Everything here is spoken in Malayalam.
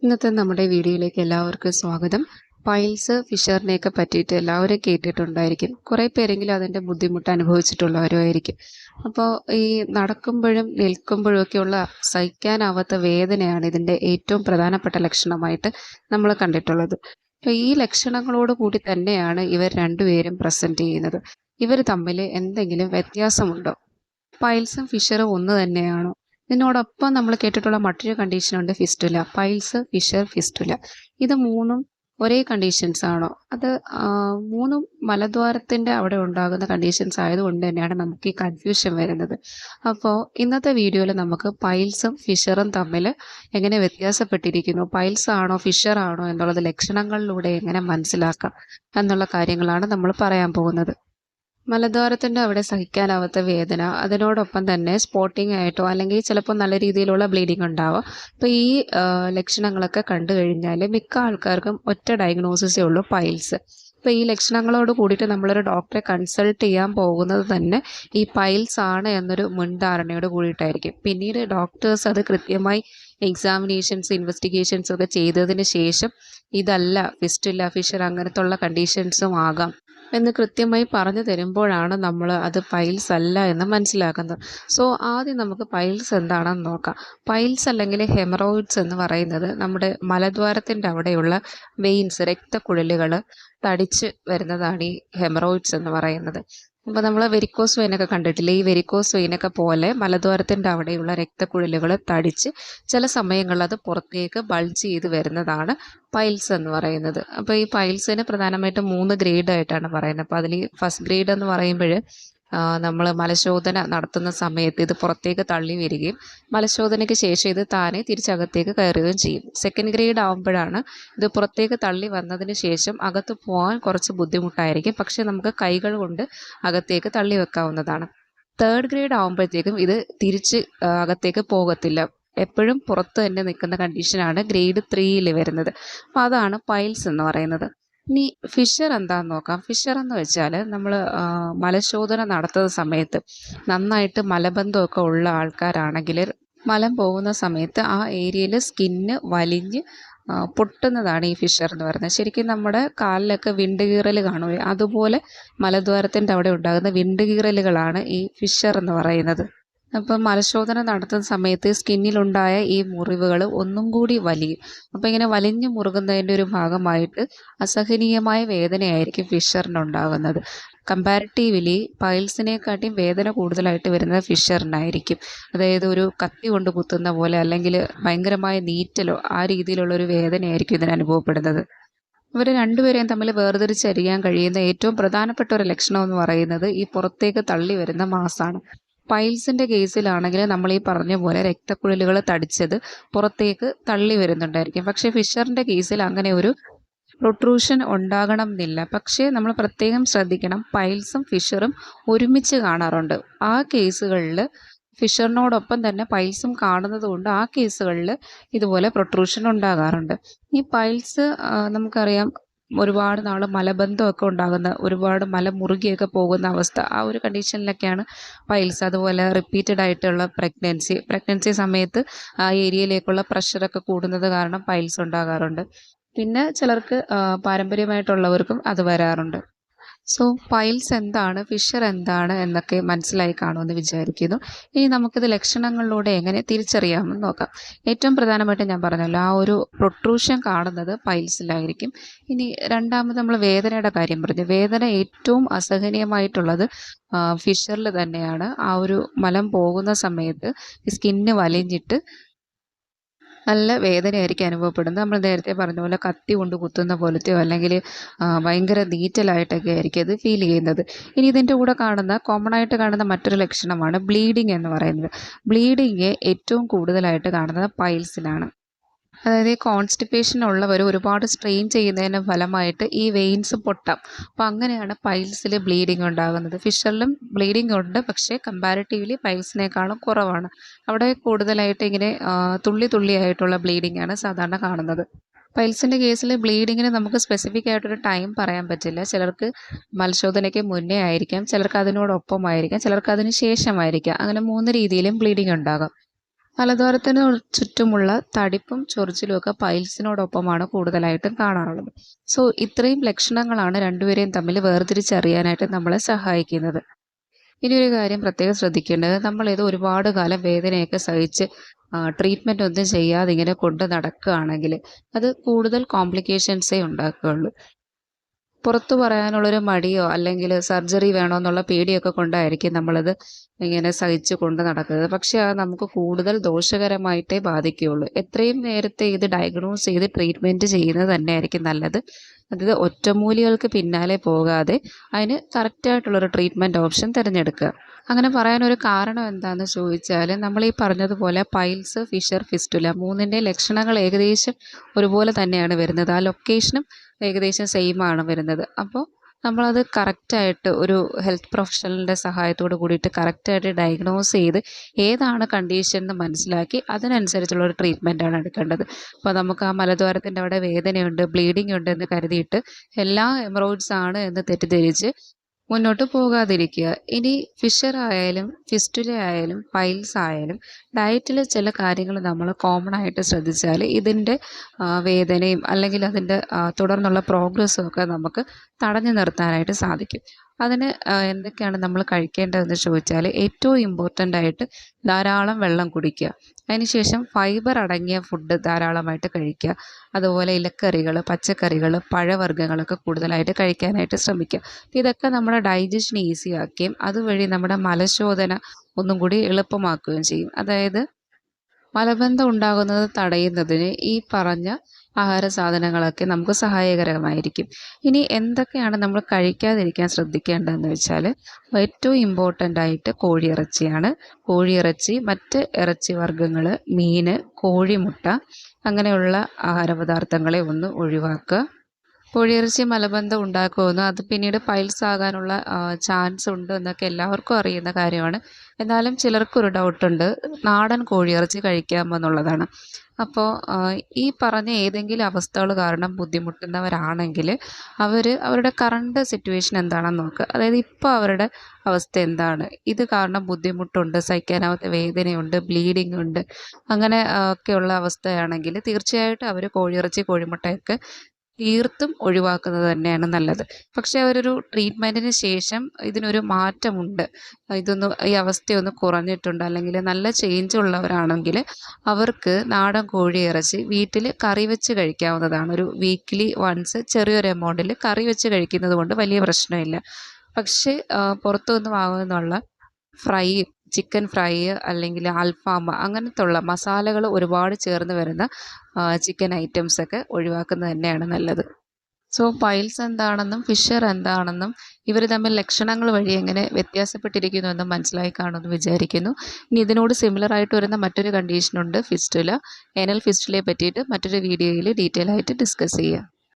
ഇന്നത്തെ നമ്മുടെ വീഡിയോയിലേക്ക് എല്ലാവർക്കും സ്വാഗതം. പൈൽസ്, ഫിഷറിനെയൊക്കെ പറ്റിയിട്ട് എല്ലാവരും കേട്ടിട്ടുണ്ടായിരിക്കും. കുറേ പേരെങ്കിലും അതിൻ്റെ ബുദ്ധിമുട്ട് അനുഭവിച്ചിട്ടുള്ളവരുമായിരിക്കും. അപ്പോൾ ഈ നടക്കുമ്പോഴും നിൽക്കുമ്പോഴും ഒക്കെയുള്ള സഹിക്കാനാവാത്ത വേദനയാണ് ഇതിൻ്റെ ഏറ്റവും പ്രധാനപ്പെട്ട ലക്ഷണമായിട്ട് നമ്മൾ കണ്ടിട്ടുള്ളത്. അപ്പോൾ ഈ ലക്ഷണങ്ങളോട് കൂടി തന്നെയാണ് ഇവർ രണ്ടുപേരും പ്രസൻറ്റ് ചെയ്യുന്നത്. ഇവർ തമ്മിൽ എന്തെങ്കിലും വ്യത്യാസമുണ്ടോ? പൈൽസും ഫിഷറും ഒന്ന് തന്നെയാണോ? ഇതിനോടൊപ്പം നമ്മൾ കേട്ടിട്ടുള്ള മറ്റൊരു കണ്ടീഷനുണ്ട്, ഫിസ്റ്റുല. Piles, fissure, fistula. ഇത് മൂന്നും ഒരേ കണ്ടീഷൻസ് ആണോ? അത് മൂന്നും മലദ്വാരത്തിൻ്റെ അവിടെ ഉണ്ടാകുന്ന കണ്ടീഷൻസ് ആയതുകൊണ്ട് തന്നെയാണ് നമുക്ക് ഈ കൺഫ്യൂഷൻ വരുന്നത്. അപ്പോൾ ഇന്നത്തെ വീഡിയോയിൽ നമുക്ക് പൈൽസും ഫിഷറും തമ്മിൽ എങ്ങനെ വ്യത്യാസപ്പെട്ടിരിക്കുന്നു, പൈൽസ് ആണോ ഫിഷർ ആണോ എന്നുള്ളത് ലക്ഷണങ്ങളിലൂടെ എങ്ങനെ മനസ്സിലാക്കാം എന്നുള്ള കാര്യങ്ങളാണ് നമ്മൾ പറയാൻ പോകുന്നത്. മലദ്വാരത്തിൻ്റെ അവിടെ സഹിക്കാനാവാത്ത വേദന, അതിനോടൊപ്പം തന്നെ സ്പോട്ടിംഗ് ആയിട്ടോ അല്ലെങ്കിൽ ചിലപ്പോൾ നല്ല രീതിയിലുള്ള ബ്ലീഡിങ് ഉണ്ടാവാം. അപ്പോൾ ഈ ലക്ഷണങ്ങളൊക്കെ കണ്ടു കഴിഞ്ഞാൽ മിക്ക ആൾക്കാർക്കും ഒറ്റ ഡയഗ്നോസിസേ ഉള്ളൂ, പൈൽസ്. അപ്പോൾ ഈ ലക്ഷണങ്ങളോട് കൂടിയിട്ട് നമ്മളൊരു ഡോക്ടറെ കൺസൾട്ട് ചെയ്യാൻ പോകുന്നത് തന്നെ ഈ പൈൽസ് ആണ് എന്നൊരു മുൻധാരണയോട് കൂടിയിട്ടായിരിക്കും. പിന്നീട് ഡോക്ടേഴ്സ് അത് കൃത്യമായി എക്സാമിനേഷൻസ്, ഇൻവെസ്റ്റിഗേഷൻസ് ഒക്കെ ചെയ്തതിന് ശേഷം ഇതല്ല ഫിസ്റ്റുല, ഫിഷർ അങ്ങനത്തുള്ള കണ്ടീഷൻസും ആകാം എന്ന് കൃത്യമായി പറഞ്ഞു തരുമ്പോഴാണ് നമ്മൾ അത് പൈൽസ് അല്ല എന്ന് മനസ്സിലാക്കുന്നത്. സോ ആദ്യം നമുക്ക് പൈൽസ് എന്താണെന്ന് നോക്കാം. പൈൽസ് അല്ലെങ്കിൽ ഹെമറോയിഡ്സ് എന്ന് പറയുന്നത് നമ്മുടെ മലദ്വാരത്തിൻ്റെ അവിടെയുള്ള വെയിൻസ്, രക്തക്കുഴലുകൾ തടിച്ച് വരുന്നതാണ് ഈ ഹെമറോയിഡ്സ് എന്ന് പറയുന്നത്. അപ്പോൾ നമ്മൾ വെരിക്കോസ് വെയിനൊക്കെ കണ്ടിട്ടില്ലേ? ഈ വെരിക്കോസ് വെയിനൊക്കെ പോലെ മലദ്വാരത്തിൻ്റെ അവിടെയുള്ള രക്തക്കുഴലുകൾ തടിച്ച് ചില സമയങ്ങളിൽ അത് പുറത്തേക്ക് ബൾജ് ചെയ്ത് വരുന്നതാണ് പൈൽസ് എന്ന് പറയുന്നത്. അപ്പോൾ ഈ പൈൽസിന് പ്രധാനമായിട്ടും 3 ഗ്രേഡായിട്ടാണ് പറയുന്നത്. അപ്പോൾ അതിൽ ഫസ്റ്റ് ഗ്രേഡ് എന്ന് പറയുമ്പോൾ നമ്മൾ മലശോധന നടത്തുന്ന സമയത്ത് ഇത് പുറത്തേക്ക് തള്ളി വരികയും മലശോധനയ്ക്ക് ശേഷം ഇത് താനെ തിരിച്ചകത്തേക്ക് കയറുകയും ചെയ്യും. സെക്കൻഡ് ഗ്രേഡ് ആകുമ്പോഴാണ് ഇത് പുറത്തേക്ക് തള്ളി വന്നതിന് ശേഷം അകത്ത് പോകാൻ കുറച്ച് ബുദ്ധിമുട്ടായിരിക്കും, പക്ഷേ നമുക്ക് കൈകൾ കൊണ്ട് അകത്തേക്ക് തള്ളി വെക്കാവുന്നതാണ്. തേർഡ് ഗ്രേഡ് ആകുമ്പോഴത്തേക്കും ഇത് തിരിച്ച് അകത്തേക്ക് പോകത്തില്ല, എപ്പോഴും പുറത്ത് തന്നെ നിൽക്കുന്ന കണ്ടീഷനാണ് ഗ്രേഡ് 3യിൽ വരുന്നത്. അപ്പോൾ അതാണ് പൈൽസ് എന്ന് പറയുന്നത്. ഇനി ഫിഷർ എന്താന്ന് നോക്കാം. ഫിഷർ എന്ന് വെച്ചാൽ നമ്മൾ മലശോധന നടത്തുന്ന സമയത്ത് നന്നായിട്ട് മലബന്ധമൊക്കെ ഉള്ള ആൾക്കാരാണെങ്കിൽ മലം പോകുന്ന സമയത്ത് ആ ഏരിയയിൽ സ്കിന്ന് വലിഞ്ഞ് പൊട്ടുന്നതാണ് ഈ ഫിഷർ എന്ന് പറയുന്നത്. ശരിക്കും നമ്മുടെ കാലിലൊക്കെ വിണ്ടുകീറൽ കാണുമല്ലോ, അതുപോലെ മലദ്വാരത്തിൻ്റെ അവിടെ ഉണ്ടാകുന്ന വിണ്ടുകീറലുകളാണ് ഈ ഫിഷർ എന്ന് പറയുന്നത്. അപ്പം മലശോധന നടത്തുന്ന സമയത്ത് സ്കിന്നിലുണ്ടായ ഈ മുറിവുകൾ ഒന്നും കൂടി വലിയും. അപ്പോൾ ഇങ്ങനെ വലിഞ്ഞു മുറുകുന്നതിൻ്റെ ഒരു ഭാഗമായിട്ട് അസഹനീയമായ വേദനയായിരിക്കും ഫിഷറിനുണ്ടാകുന്നത്. കമ്പാരിറ്റീവ്ലി പൈൽസിനെക്കാട്ടിയും വേദന കൂടുതലായിട്ട് വരുന്നത് ഫിഷറിനായിരിക്കും. അതായത് ഒരു കത്തി കൊണ്ട് കുത്തുന്ന പോലെ അല്ലെങ്കിൽ ഭയങ്കരമായ നീറ്റലോ ആ രീതിയിലുള്ളൊരു വേദനയായിരിക്കും ഇതിന് അനുഭവപ്പെടുന്നത്. ഇവർ രണ്ടുപേരെയും തമ്മിൽ വേർതിരിച്ചറിയാൻ കഴിയുന്ന ഏറ്റവും പ്രധാനപ്പെട്ട ഒരു ലക്ഷണം എന്ന് പറയുന്നത് ഈ പുറത്തേക്ക് തള്ളി വരുന്ന മാസാണ്. പൈൽസിൻ്റെ കേസിലാണെങ്കിൽ നമ്മൾ ഈ പറഞ്ഞ പോലെ രക്തക്കുഴലുകൾ തടിച്ചത് പുറത്തേക്ക് തള്ളി വരുന്നുണ്ടായിരിക്കും. പക്ഷേ ഫിഷറിൻ്റെ കേസിൽ അങ്ങനെ ഒരു പ്രൊട്രൂഷൻ ഉണ്ടാകണം എന്നില്ല. പക്ഷേ നമ്മൾ പ്രത്യേകം ശ്രദ്ധിക്കണം, പൈൽസും ഫിഷറും ഒരുമിച്ച് കാണാറുണ്ട്. ആ കേസുകളിൽ ഫിഷറിനോടൊപ്പം തന്നെ പൈൽസും കാണുന്നത് കൊണ്ട് ആ കേസുകളിൽ ഇതുപോലെ പ്രൊട്രൂഷൻ ഉണ്ടാകാറുണ്ട്. ഈ പൈൽസ് നമുക്കറിയാം ഒരുപാട് നാൾ മലബന്ധമൊക്കെ ഉണ്ടാകുന്ന, ഒരുപാട് മുറുകിയൊക്കെ പോകുന്ന അവസ്ഥ, ആ ഒരു കണ്ടീഷനിലൊക്കെയാണ് പൈൽസ്. അതുപോലെ റിപ്പീറ്റഡ് ആയിട്ടുള്ള പ്രഗ്നൻസി സമയത്ത് ആ ഏരിയയിലേക്കുള്ള പ്രഷറൊക്കെ കൂടുന്നത് കാരണം പൈൽസ് ഉണ്ടാകാറുണ്ട്. പിന്നെ ചിലർക്ക് പാരമ്പര്യമായിട്ടുള്ളവർക്കും അത് വരാറുണ്ട്. സോ പൈൽസ് എന്താണ്, ഫിഷർ എന്താണ് എന്നൊക്കെ മനസ്സിലായി കാണുമെന്ന് വിചാരിക്കുന്നു. ഇനി നമുക്കിത് ലക്ഷണങ്ങളിലൂടെ എങ്ങനെ തിരിച്ചറിയാമെന്ന് നോക്കാം. ഏറ്റവും പ്രധാനമായിട്ട് ഞാൻ പറഞ്ഞല്ലോ, ആ ഒരു പ്രൊട്രൂഷൻ കാണുന്നത് പൈൽസിലായിരിക്കും. ഇനി രണ്ടാമത് നമ്മൾ വേദനയുടെ കാര്യം പറഞ്ഞു. വേദന ഏറ്റവും അസഹനീയമായിട്ടുള്ളത് ഫിഷറിൽ തന്നെയാണ്. ആ ഒരു മലം പോകുന്ന സമയത്ത് സ്കിന്ന് വലിഞ്ഞിട്ട് നല്ല വേദനയായിരിക്കും അനുഭവപ്പെടുന്നത്. നമ്മൾ നേരത്തെ പറഞ്ഞ പോലെ കത്തി കൊണ്ട് കുത്തുന്ന പോലത്തെയോ അല്ലെങ്കിൽ ഭയങ്കര നീറ്റലായിട്ടൊക്കെ ആയിരിക്കും അത് ഫീൽ ചെയ്യുന്നത്. ഇനി ഇതിൻ്റെ കൂടെ കോമൺ ആയിട്ട് കാണുന്ന മറ്റൊരു ലക്ഷണമാണ് ബ്ലീഡിങ് എന്ന് പറയുന്നത്. ബ്ലീഡിങ് ഏറ്റവും കൂടുതലായിട്ട് കാണുന്നത് പൈൽസിലാണ്. അതായത് ഈ കോൺസ്റ്റിപ്പേഷൻ ഉള്ളവർ ഒരുപാട് സ്ട്രെയിൻ ചെയ്യുന്നതിന് ഫലമായിട്ട് ഈ വെയിൻസ് പൊട്ടാം. അപ്പോൾ അങ്ങനെയാണ് പൈൽസിൽ ബ്ലീഡിങ് ഉണ്ടാകുന്നത്. ഫിഷറിലും ബ്ലീഡിങ് ഉണ്ട്, പക്ഷേ കമ്പാരിറ്റീവ്ലി പൈൽസിനേക്കാളും കുറവാണ്. അവിടെ കൂടുതലായിട്ട് ഇങ്ങനെ തുള്ളി തുള്ളിയായിട്ടുള്ള ബ്ലീഡിങ് ആണ് സാധാരണ കാണുന്നത്. പൈൽസിൻ്റെ കേസിൽ ബ്ലീഡിങ്ങിന് നമുക്ക് സ്പെസിഫിക് ആയിട്ടൊരു ടൈം പറയാൻ പറ്റില്ല. ചിലർക്ക് മത്സ്യശോധനയ്ക്ക് മുന്നേ ആയിരിക്കാം, ചിലർക്ക് അതിനോടൊപ്പമായിരിക്കാം, ചിലർക്ക് അതിന് ശേഷമായിരിക്കാം. അങ്ങനെ 3 രീതിയിലും ബ്ലീഡിങ് ഉണ്ടാകാം. മലദ്വാരത്തിന് ചുറ്റുമുള്ള തടിപ്പും ചൊറിച്ചിലും ഒക്കെ പൈൽസിനോടൊപ്പമാണ് കൂടുതലായിട്ടും കാണാറുള്ളത്. സോ ഇത്രയും ലക്ഷണങ്ങളാണ് രണ്ടുപേരെയും തമ്മിൽ വേർതിരിച്ചറിയാനായിട്ട് നമ്മളെ സഹായിക്കുന്നത്. ഇനി ഒരു കാര്യം പ്രത്യേകം ശ്രദ്ധിക്കേണ്ടത്, നമ്മളിത് ഒരുപാട് കാലം വേദനയൊക്കെ സഹിച്ച് ട്രീറ്റ്മെൻ്റ് ഒന്നും ചെയ്യാതെ ഇങ്ങനെ കൊണ്ട് നടക്കുകയാണെങ്കിൽ അത് കൂടുതൽ കോംപ്ലിക്കേഷൻസേ ഉണ്ടാക്കുകയുള്ളൂ. പുറത്തു പറയാനുള്ളൊരു മടിയോ അല്ലെങ്കിൽ സർജറി വേണമെന്നുള്ള പേടിയൊക്കെ കൊണ്ടായിരിക്കും നമ്മളത് ഇങ്ങനെ സഹിച്ച് കൊണ്ട് നടക്കുന്നത്. പക്ഷേ അത് നമുക്ക് കൂടുതൽ ദോഷകരമായിട്ടേ ബാധിക്കുകയുള്ളൂ. എത്രയും നേരത്തെ ഇത് ഡയഗ്നോസ് ചെയ്ത് ട്രീറ്റ്മെൻറ്റ് ചെയ്യുന്നത് തന്നെയായിരിക്കും നല്ലത്. അതായത് ഒറ്റമൂലികൾക്ക് പിന്നാലെ പോകാതെ അതിന് കറക്റ്റായിട്ടുള്ളൊരു ട്രീറ്റ്മെൻറ്റ് ഓപ്ഷൻ തിരഞ്ഞെടുക്കുക. അങ്ങനെ പറയാനൊരു കാരണം എന്താണെന്ന് ചോദിച്ചാൽ, നമ്മൾ ഈ പറഞ്ഞതുപോലെ പൈൽസ്, ഫിഷർ, ഫിസ്റ്റുല മൂന്നിൻ്റെയും ലക്ഷണങ്ങൾ ഏകദേശം ഒരുപോലെ തന്നെയാണ് വരുന്നത്. ആ ലൊക്കേഷനും ഏകദേശം സെയിം ആണ് വരുന്നത്. അപ്പോൾ നമ്മളത് കറക്റ്റായിട്ട് ഒരു ഹെൽത്ത് പ്രൊഫഷണലിൻ്റെ സഹായത്തോട് കൂടിയിട്ട് കറക്റ്റായിട്ട് ഡയഗ്നോസ് ചെയ്ത് ഏതാണ് കണ്ടീഷൻ എന്ന് മനസ്സിലാക്കി അതിനനുസരിച്ചുള്ളൊരു ട്രീറ്റ്മെൻറ്റാണ് എടുക്കേണ്ടത്. അപ്പോൾ നമുക്ക് ആ മലദ്വാരത്തിൻ്റെ അവിടെ വേദനയുണ്ട്, ബ്ലീഡിംഗ് ഉണ്ട് എന്ന് കരുതിയിട്ട് എല്ലാം ഹെമറോയിഡ്സ് ആണ് എന്ന് തെറ്റിദ്ധരിച്ച് മുന്നോട്ട് പോകാതിരിക്കുക. ഇനി ഫിഷർ ആയാലും ഫിസ്റ്റുല ആയാലും പൈൽസ് ആയാലും ഡയറ്റിൽ ചില കാര്യങ്ങൾ നമ്മൾ കോമൺ ആയിട്ട് ശ്രദ്ധിച്ചാൽ ഇതിൻ്റെ വേദനയും അല്ലെങ്കിൽ അതിൻ്റെ തുടർന്നുള്ള പ്രോഗ്രസ്സും ഒക്കെ നമുക്ക് തടഞ്ഞു നിർത്താനായിട്ട് സാധിക്കും. അതിന് എന്തൊക്കെയാണ് നമ്മൾ കഴിക്കേണ്ടതെന്ന് ചോദിച്ചാൽ, ഏറ്റവും ഇമ്പോർട്ടൻ്റ് ആയിട്ട് ധാരാളം വെള്ളം കുടിക്കുക. അതിനുശേഷം ഫൈബർ അടങ്ങിയ ഫുഡ് ധാരാളമായിട്ട് കഴിക്കുക. അതുപോലെ ഇലക്കറികൾ, പച്ചക്കറികൾ, പഴവർഗ്ഗങ്ങളൊക്കെ കൂടുതലായിട്ട് കഴിക്കാനായിട്ട് ശ്രമിക്കുക. ഇതൊക്കെ നമ്മുടെ ഡൈജഷൻ ഈസിയാക്കുകയും അതുവഴി നമ്മുടെ മലശോധന ഒന്നും കൂടി എളുപ്പമാക്കുകയും ചെയ്യും. അതായത് മലബന്ധം ഉണ്ടാകുന്നത് തടയുന്നതിന് ഈ പറഞ്ഞ ആഹാര സാധനങ്ങളൊക്കെ നമുക്ക് സഹായകരമായിരിക്കും. ഇനി എന്തൊക്കെയാണ് നമ്മൾ കഴിക്കാതിരിക്കാൻ ശ്രദ്ധിക്കേണ്ടതെന്ന് വെച്ചാൽ, ഏറ്റവും ഇമ്പോർട്ടൻ്റ് ആയിട്ട് കോഴിയിറച്ചിയാണ്. കോഴിയിറച്ചി, മറ്റ് ഇറച്ചി വർഗ്ഗങ്ങൾ, മീൻ, കോഴിമുട്ട അങ്ങനെയുള്ള ആഹാരപദാർത്ഥങ്ങളെ ഒന്ന് ഒഴിവാക്കുക. കോഴിയിറച്ചി മലബന്ധം ഉണ്ടാക്കുമെന്നും അത് പിന്നീട് പൈൽസ് ആകാനുള്ള ചാൻസ് ഉണ്ട് എന്നൊക്കെ എല്ലാവർക്കും അറിയുന്ന കാര്യമാണ്. എന്നാലും ചിലർക്കൊരു ഡൗട്ടുണ്ട്, നാടൻ കോഴിയിറച്ചി കഴിക്കാമെന്നുള്ളതാണ്. അപ്പോൾ ഈ പറഞ്ഞ ഏതെങ്കിലും അവസ്ഥകൾ കാരണം ബുദ്ധിമുട്ടുന്നവരാണെങ്കിൽ അവരുടെ കറണ്ട് സിറ്റുവേഷൻ എന്താണെന്ന് നോക്കുക. അതായത് ഇപ്പോൾ അവരുടെ അവസ്ഥ എന്താണ്, ഇത് കാരണം ബുദ്ധിമുട്ടുണ്ട്, സഹിക്കാനാവാത്ത വേദനയുണ്ട്, ബ്ലീഡിംഗ് ഉണ്ട്, അങ്ങനെ ഒക്കെയുള്ള അവസ്ഥയാണെങ്കിൽ തീർച്ചയായിട്ടും അവർ കോഴിയിറച്ചി, കോഴിമുട്ടയൊക്കെ തീർത്തും ഒഴിവാക്കുന്നത് തന്നെയാണ് നല്ലത്. പക്ഷേ അവരൊരു ട്രീറ്റ്മെൻറ്റിന് ശേഷം ഇതിനൊരു മാറ്റമുണ്ട്, ഈ അവസ്ഥയൊന്ന് കുറഞ്ഞിട്ടുണ്ട്, അല്ലെങ്കിൽ നല്ല ചേഞ്ച് ഉള്ളവരാണെങ്കിൽ അവർക്ക് നാടൻ കോഴിയിറച്ചി വീട്ടിൽ കറി വെച്ച് കഴിക്കാവുന്നതാണ്. ഒരു വീക്ക്ലി വൺസ് ചെറിയൊരു എമൗണ്ടിൽ കറി വെച്ച് കഴിക്കുന്നത് കൊണ്ട് വലിയ പ്രശ്നമില്ല. പക്ഷേ പുറത്തുനിന്ന് വാങ്ങുന്നുള്ള ഫ്രൈ, ചിക്കൻ ഫ്രൈ അല്ലെങ്കിൽ അൽഫാം അങ്ങനത്തുള്ള മസാലകൾ ഒരുപാട് ചേർന്ന് വരുന്ന ചിക്കൻ ഐറ്റംസൊക്കെ ഒഴിവാക്കുന്നത് തന്നെയാണ് നല്ലത്. സോ പൈൽസ് എന്താണെന്നും ഫിഷർ എന്താണെന്നും ഇവർ തമ്മിൽ ലക്ഷണങ്ങൾ വഴി എങ്ങനെ വ്യത്യാസപ്പെട്ടിരിക്കുന്നു എന്നും മനസ്സിലായി കാണുമെന്ന് വിചാരിക്കുന്നു. ഇനി ഇതിനോട് സിമിലർ ആയിട്ട് വരുന്ന മറ്റൊരു കണ്ടീഷനുണ്ട്, ഫിസ്റ്റുല. ഏനൽ ഫിസ്റ്റുലയെ പറ്റിയിട്ട് മറ്റൊരു വീഡിയോയിൽ ഡീറ്റെയിൽ ആയിട്ട് ഡിസ്കസ് ചെയ്യാം.